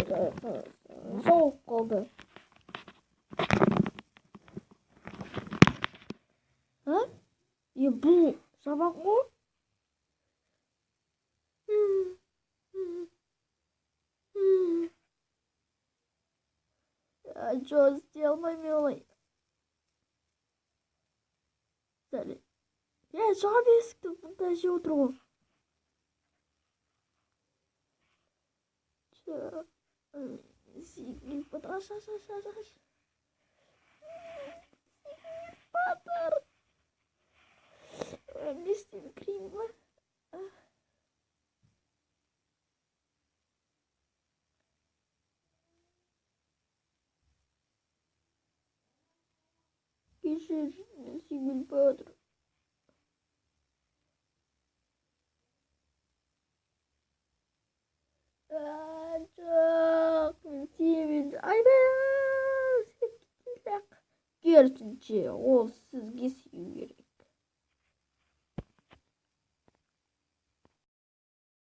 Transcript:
Soğuk kaldı. Ha? Ya bu sabah mı? Я что сделал, мой милый? Я жалуюсь, кто даже утро. Че? Сигни, потрашаш. Патер. Мистер Крим. Кишер, Сигни, Патер. Çok sevinç. Aynen. Kertince o siz gitsin gerek.